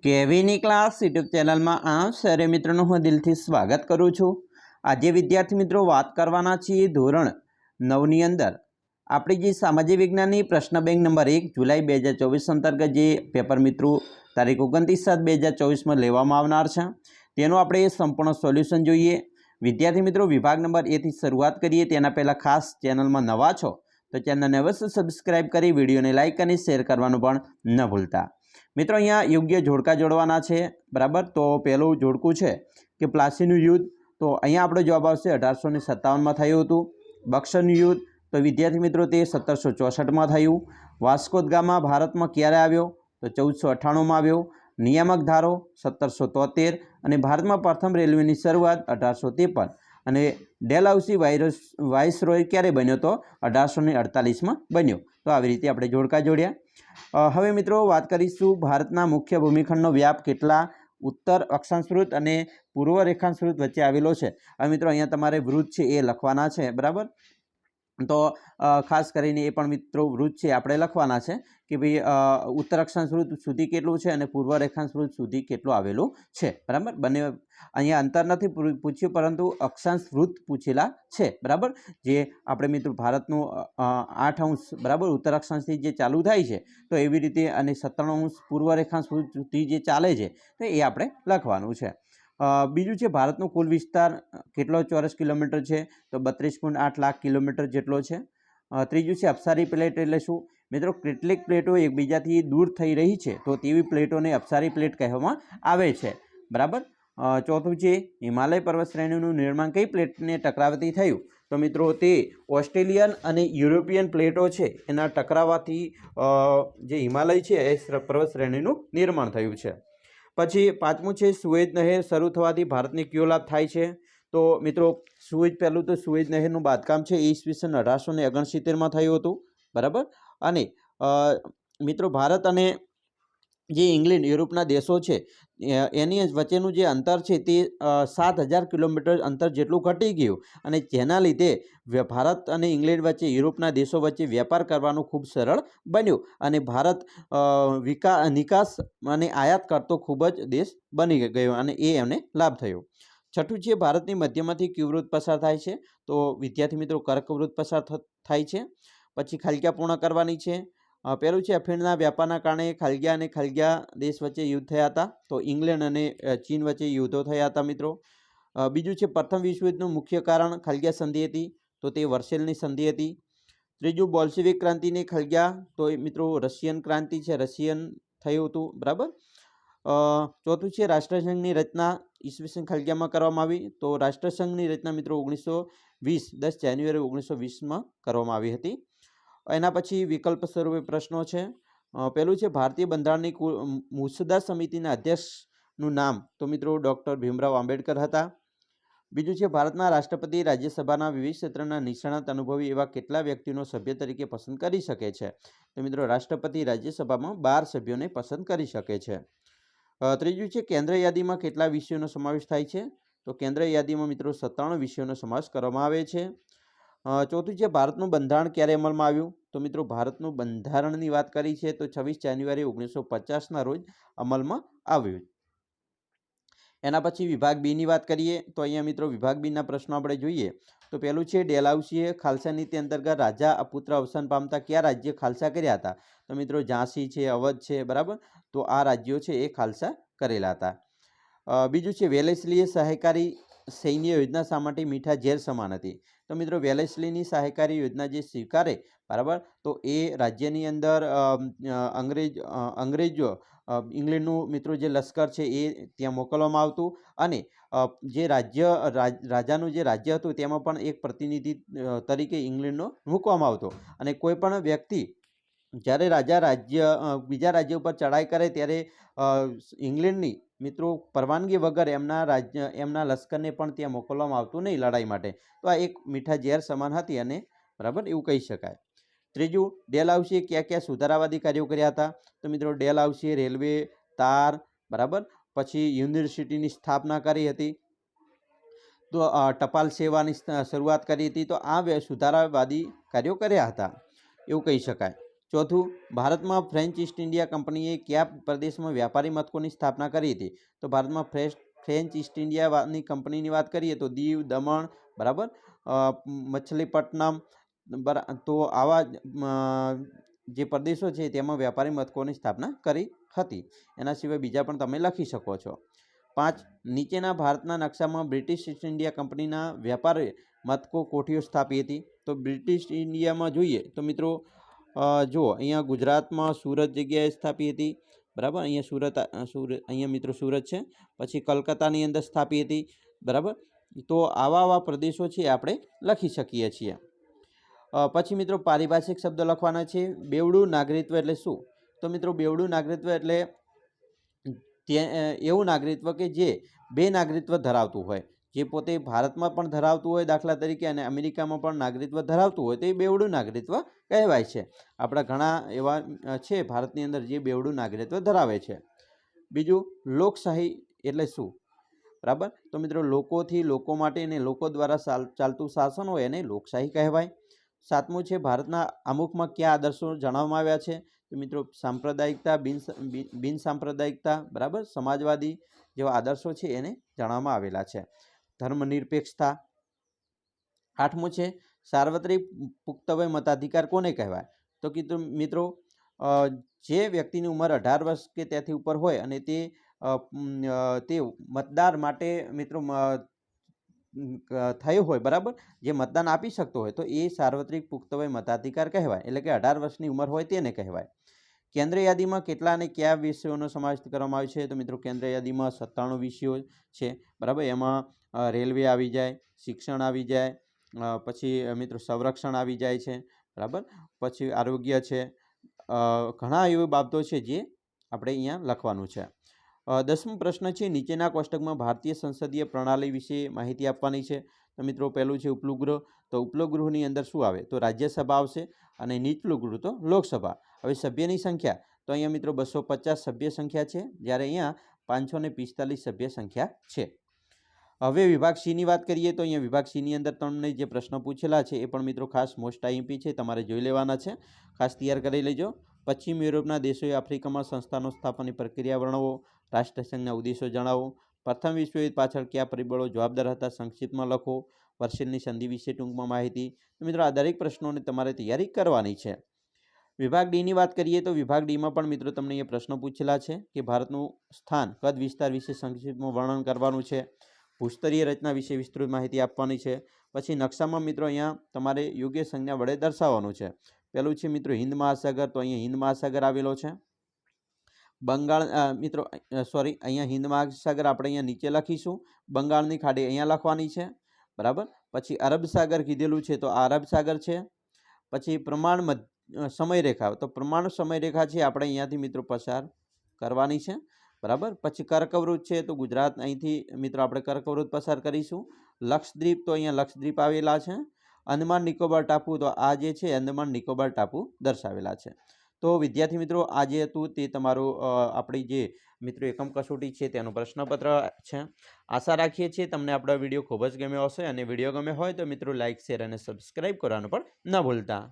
કેવીની class YouTube ચેનલમાં આપ સરે મિત્રોનું હું દિલથી સ્વાગત કરું છું। આજે વિદ્યાર્થી મિત્રો વાત કરવાના છીએ ધોરણ 9ની અંદર આપણી જે સામાજિક વિજ્ઞાનની પ્રશ્ન બેંક નંબર 1 જુલાઈ 2024 અંતર્ગત જે પેપર મિત્રો તારીખ 29/7/2024 લેવામાં આવનાર છે તેનું આપણે સંપૂર્ણ સોલ્યુશન જોઈએ। વિદ્યાર્થી મિત્રો વિભાગ નંબર 1 થી શરૂઆત કરીએ તેના પહેલાં ખાસ ચેનલમાં નવા છો તો ચેનલને અવશ્ય સબસ્ક્રાઇબ કરી વિડીયોને લાઇક અને શેર કરવાનું પણ ન ભૂલતા। મિત્રો અહીંયા યોગ્ય જોડકા જોડવાના છે બરાબર। તો પહેલું જોડકું છે કે પ્લાસીનું યુદ્ધ, તો અહીંયા આપણો જવાબ આવશે 1857માં થયું હતું। બક્સરનું યુદ્ધ તો વિદ્યાર્થી મિત્રો તે 1764માં થયું। વાસ્કો દ ગામા ભારતમાં ક્યારે આવ્યો તો 1498માં આવ્યો। નિયામક ધારો 1773 અને ભારતમાં પ્રથમ રેલવેની શરૂઆત 1853 અને ડેલહાઉસી વાઇસરોય ક્યારે બન્યો તો 1848માં બન્યો। તો આવી રીતે આપણે જોડકા જોડ્યા। હવે મિત્રો વાત કરીશું ભારતના મુખ્ય ભૂમિખંડનો વ્યાપ કેટલા ઉત્તર અક્ષાંશ અને પૂર્વ રેખાંશ વચ્ચે આવેલો છે। હવે મિત્રો અહીંયા તમારે વૃત્ત છે એ લખવાના છે બરાબર। તો ખાસ કરીને એ પણ મિત્રો વૃત્ત છે આપણે લખવાના છે કે ભાઈ ઉત્તર અક્ષાંશ સુધી કેટલું છે અને પૂર્વ રેખાંશ સુધી કેટલું આવેલું છે બરાબર। બંને અહીંયા અંતર નથી પૂછ્યું પરંતુ અક્ષાંશ વૃત્ત પૂછેલા છે બરાબર। જે આપણે મિત્રો ભારતનું 8 અંશ બરાબર ઉત્તર અક્ષાંશથી જે ચાલુ થાય છે તો એવી રીતે અને 97 અંશ પૂર્વ રેખાંશ સુધી જે ચાલે છે તો એ આપણે લખવાનું છે। બીજું છે ભારતનો કુલ વિસ્તાર કેટલો ચોરસ કિલોમીટર છે તો 32.8 લાખ કિલોમીટર જેટલો છે। ત્રીજું છે અપસારી પ્લેટ એટલે શું મિત્રો, કેટલીક પ્લેટો એકબીજાથી દૂર થઈ રહી છે તો તેવી પ્લેટોને અપસારી પ્લેટ કહેવામાં આવે છે બરાબર। ચોથું છે હિમાલય પર્વત શ્રેણીનું નિર્માણ કઈ પ્લેટને ટકરાવતી થયું તો મિત્રો તે ઓસ્ટ્રેલિયન અને યુરોપિયન પ્લેટો છે એના ટકરાવાથી જે હિમાલય છે એ પર્વત શ્રેણીનું નિર્માણ થયું છે। પછી પાંચમું છે સુએઝ નહેર શરૂ થવાથી ભારતને કયો લાભ થાય છે તો મિત્રો પહેલું તો સુએઝ નહેરનું બાંધકામ છે એ ઈસવીસન 1869માં થયું હતું બરાબર। અને મિત્રો ભારત અને જે ઇંગ્લેન્ડ યુરોપના દેશો છે એની વચ્ચેનું જે અંતર છે તે 7000 કિલોમીટર અંતર જેટલું ઘટી ગયું અને જેના લીધે ભારત અને ઇંગ્લેન્ડ વચ્ચે યુરોપના દેશો વચ્ચે વેપાર કરવાનું ખૂબ સરળ બન્યું અને ભારત નિકાસ અને આયાત કરતો ખૂબ જ દેશ બની ગયો અને એ એમને લાભ થયો। છઠ્ઠું છે ભારતની મધ્યમાંથી કયું વૃત્ત પસાર થાય છે તો વિદ્યાર્થી મિત્રો કર્કવૃત્ત પસાર થાય છે। પછી ખાલિકા પૂર્ણ કરવાની છે। પહેલું છે અફીણના વ્યાપારના કારણે ખાલગા અને ખાલગા દેશ વચ્ચે યુદ્ધ થયા હતા તો ઇંગ્લેન્ડ અને ચીન વચ્ચે યુદ્ધો થયા હતા મિત્રો। બીજું છે પ્રથમ વિશ્વયુદ્ધનું મુખ્ય કારણ ખાલગા સંધિ હતી તો તે વર્સેલની સંધિ હતી। ત્રીજું બોલ્શેવિક ક્રાંતિની ખાલગા તો મિત્રો રશિયન ક્રાંતિ છે રશિયન થયું હતું બરાબર। ચોથું છે રાષ્ટ્રસંઘની રચના ઈસવીસન ખાલગામાં કરવામાં આવી તો રાષ્ટ્રસંઘની રચના મિત્રો 10 જાન્યુઆરી 1920માં કરવામાં આવી હતી। એના પછી વિકલ્પ સ્વરૂપે પ્રશ્નો છે। પહેલું છે ભારતીય બંધારણની મુસદ્દા સમિતિના અધ્યક્ષનું નામ તો મિત્રો ડૉક્ટર ભીમરાવ આંબેડકર હતા। બીજું છે ભારતના રાષ્ટ્રપતિ રાજ્યસભાના વિવિધ ક્ષેત્રના નિષ્ણાત અનુભવી એવા કેટલા વ્યક્તિઓનો સભ્ય તરીકે પસંદ કરી શકે છે તો મિત્રો રાષ્ટ્રપતિ રાજ્યસભામાં 12 સભ્યોને પસંદ કરી શકે છે। ત્રીજું છે કેન્દ્ર યાદીમાં કેટલા વિષયોનો સમાવેશ થાય છે તો કેન્દ્ર યાદીમાં મિત્રો 97 વિષયોનો સમાવેશ કરવામાં આવે છે। ચોથું છે ભારતનું બંધારણ ક્યારે અમલમાં આવ્યું તો મિત્રો ભારતનું બંધારણની વાત કરી છે તો 26 જાન્યુઆરી 1950ના રોજ અમલમાં આવ્યું। એના પછી વિભાગ બીની વાત કરીએ તો અહીંયા મિત્રો વિભાગ બીના પ્રશ્નો આપણે જોઈએ તો પહેલું છે ડેલહાઉસીએ ખાલસા નીતિ અંતર્ગત રાજા પુત્ર અવસાન પામતા કયા રાજ્ય ખાલસા કર્યા હતા તો મિત્રો ઝાંસી છે અવધ છે બરાબર। તો આ રાજ્યો છે એ ખાલસા કરેલા હતા। બીજું છે વેલેસ્લીએ સહાયકારી સૈન્ય યોજના શા માટે મીઠા ઝેર સમાન હતી તો મિત્રો વેલેસ્લીની સહાયકારી યોજના જે સ્વીકારે બરાબર તો એ રાજ્યની અંદર અંગ્રેજો ઇંગ્લેન્ડનું મિત્રો જે લશ્કર છે એ ત્યાં મોકલવામાં આવતું અને જે રાજાનું જે રાજ્ય હતું તેમાં પણ એક પ્રતિનિધિ તરીકે ઇંગ્લેન્ડનો મૂકવામાં આવતો અને કોઈ પણ વ્યક્તિ જ્યારે બીજા રાજ્ય ઉપર ચડાઈ કરે ત્યારે ઇંગ્લેન્ડની મિત્રો પરવાનગી વગર એમના લશ્કરને પણ ત્યાં મોકલવામાં આવતું નહીં લડાઈ માટે। તો આ એક મીઠા ઝેર સમાન હતી અને બરાબર એવું કહી શકાય। ત્રીજું ડેલહાઉસીએ કયા સુધારાવાદી કાર્યો કર્યા હતા તો મિત્રો ડેલહાઉસીએ રેલવે તાર બરાબર પછી યુનિવર્સિટીની સ્થાપના કરી હતી તો ટપાલ સેવાની શરૂઆત કરી હતી તો આ સુધારાવાદી કાર્યો કર્યા હતા એવું કહી શકાય। ચોથું, ભારતમાં ફ્રેન્ચ ઈસ્ટ ઇન્ડિયા કંપનીએ કયા પ્રદેશમાં વ્યાપારી મથકોની સ્થાપના કરી હતી? તો ભારતમાં ફ્રેન્ચ ઈસ્ટ ઇન્ડિયાની કંપનીની વાત કરીએ તો દીવ, દમણ, બરાબર, મછલીપટ્ટનમ, તો આવા જે પ્રદેશો છે તેમાં વ્યાપારી મથકોની સ્થાપના કરી હતી. એના સિવાય બીજા પણ તમે લખી શકો છો. 5, નીચેના ભારતના નકશામાં બ્રિટિશ ઈસ્ટ ઇન્ડિયા કંપનીના વ્યાપારી મથકો કોઠીઓ સ્થાપી હતી? તો બ્રિટિશ ઇન્ડિયામાં જોઈએ તો મિત્રો જુઓ, અહીંયા ગુજરાતમાં સુરત જગ્યાએ સ્થાપી હતી, બરાબર, અહીંયા અહીંયા મિત્રો સુરત છે. પછી કલકત્તાની અંદર સ્થાપી હતી, બરાબર. તો આવા પ્રદેશો છે આપણે લખી શકીએ છીએ. પછી મિત્રો પારિભાષિક શબ્દો લખવાના છે. બેવડું નાગરિકત્વ એટલે શું? તો મિત્રો બેવડું નાગરિકત્વ એટલે એવું નાગરિકત્વ કે જે બે નાગરિકત્વ ધરાવતું હોય, જે પોતે ભારતમાં પણ ધરાવતું હોય દાખલા તરીકે અને અમેરિકામાં પણ નાગરિકત્વ ધરાવતું હોય, તો એ બેવડું નાગરિકત્વ કહેવાય છે. આપણા ઘણા એવા છે ભારતની અંદર જે બેવડું નાગરિકત્વ ધરાવે છે. બીજું, લોકશાહી એટલે શું? બરાબર, તો મિત્રો લોકોથી લોકો માટે અને લોકો દ્વારા ચાલતું શાસન હોય એને લોકશાહી કહેવાય. 7મું છે, ભારતના આમુખમાં કયા આદર્શો જણાવવામાં આવ્યા છે? તો મિત્રો સાંપ્રદાયિકતા, બિન સાંપ્રદાયિકતા, બરાબર, સમાજવાદી જેવા આદર્શો છે એને જણાવવામાં આવેલા છે. ધર્મનિરપેક્ષતા. 8મું છે, સાર્વત્રિક પુખ્તવય મતાધિકાર કોને કહેવાય? તો કીધું મિત્રો જે વ્યક્તિની ઉંમર 18 વર્ષ કે તેથી ઉપર હોય અને તે મતદાર માટે મિત્રો થયો હોય, બરાબર, જે મતદાન આપી શકતો હોય, તો એ સાર્વત્રિક પુખ્તવય મતાધિકાર કહેવાય, એટલે કે 18 વર્ષની ઉંમર હોય તેને કહેવાય. કેન્દ્ર યાદીમાં કેટલા અને કયા વિષયોનો સમાવેશ કરવામાં આવ્યો છે? તો મિત્રો કેન્દ્ર યાદીમાં 97 વિષયો છે, બરાબર. એમાં રેલવે આવી જાય, શિક્ષણ આવી જાય, પછી મિત્રો સંરક્ષણ આવી જાય છે, બરાબર, પછી આરોગ્ય છે, ઘણા એવી બાબતો છે જે આપણે અહીંયા લખવાનું છે. 10મો પ્રશ્ન છે, નીચેના કોષ્ટકમાં ભારતીય સંસદીય પ્રણાલી વિશે માહિતી આપવાની છે. તો મિત્રો પહેલું છે ઉપલું ગૃહ. તો ઉપલું ગૃહની અંદર શું આવે? તો રાજ્યસભા આવશે અને નીચલું ગૃહ તો લોકસભા. હવે સભ્યની સંખ્યા, તો અહીંયા મિત્રો 250 સભ્ય સંખ્યા છે, જ્યારે અહીંયા 545 સભ્ય સંખ્યા છે. હવે વિભાગ સીની વાત કરીએ તો અહીંયા વિભાગ સીની અંદર તમને જે પ્રશ્ન પૂછેલા છે એ પણ મિત્રો ખાસ મોસ્ટ આઈએમપી છે, તમારે જોઈ લેવાના છે, ખાસ તૈયાર કરી લેજો. પશ્ચિમ યુરોપના દેશોએ આફ્રિકામાં સંસ્થાનો સ્થાપનની પ્રક્રિયા વર્ણવો. રાષ્ટ્રસંઘના ઉદ્દેશો જણાવો. પ્રથમ વિશ્વયુદ્ધ પાછળ કયા પરિબળો જવાબદાર હતા? સંક્ષિપ્તમાં લખો. વર્સેલની સંધિ વિશે ટૂંકમાં માહિતી. તો મિત્રો આ દરેક પ્રશ્નોની તમારે તૈયારી કરવાની છે. વિભાગ ડીની વાત કરીએ તો વિભાગ ડીમાં પણ મિત્રો તમને એ પ્રશ્નો પૂછેલા છે કે ભારતનું સ્થાન કદ વિસ્તાર વિશે સંક્ષિપ્તમાં વર્ણન કરવાનું છે. ભૂસ્તરીય રચના વિશે વિસ્તૃત માહિતી આપવાની છે. પછી નકશામાં મિત્રો અહીંયા તમારે યોગ્ય સંજ્ઞા વડે દર્શાવવાનું છે. પહેલું છે મિત્રો હિન્દ મહાસાગર, તો અહીંયા હિન્દ મહાસાગર આવેલો છે. બંગાળ મિત્રો અહીંયા હિન્દ મહાસાગર આપણે અહીંયા નીચે લખીશું. બંગાળની ખાડી અહીંયા લખવાની છે, બરાબર. પછી અરબ સાગર કીધેલું છે, તો આ અરબ સાગર છે. પછી પ્રમાણ સમયરેખા, તો પ્રમાણ સમયરેખા છે આપણે અહીંયાથી મિત્રો પસાર કરવાની છે, બરાબર. પછી કર્કવૃત છે, તો ગુજરાત અહીંથી મિત્રો આપણે કર્કવૃત પસાર કરીશું. લક્ષદ્વીપ, તો અહીંયા લક્ષદ્વીપ આવેલા છે. અંદમાન નિકોબાર ટાપુ, તો આ જે છે અંદમાન નિકોબાર ટાપુ દર્શાવેલા છે. તો વિદ્યાર્થી મિત્રો આ જે હતું તે તમારું આપણી જે મિત્રો એકમ કસોટી છે તેનું પ્રશ્નપત્ર છે. આશા રાખીએ છીએ તમને આપણો વિડીયો ખૂબ જ ગમ્યો હશે, અને વિડીયો ગમ્યો હોય તો મિત્રો લાઇક, શેર અને સબસ્ક્રાઈબ કરવાનું પણ ન ભૂલતા.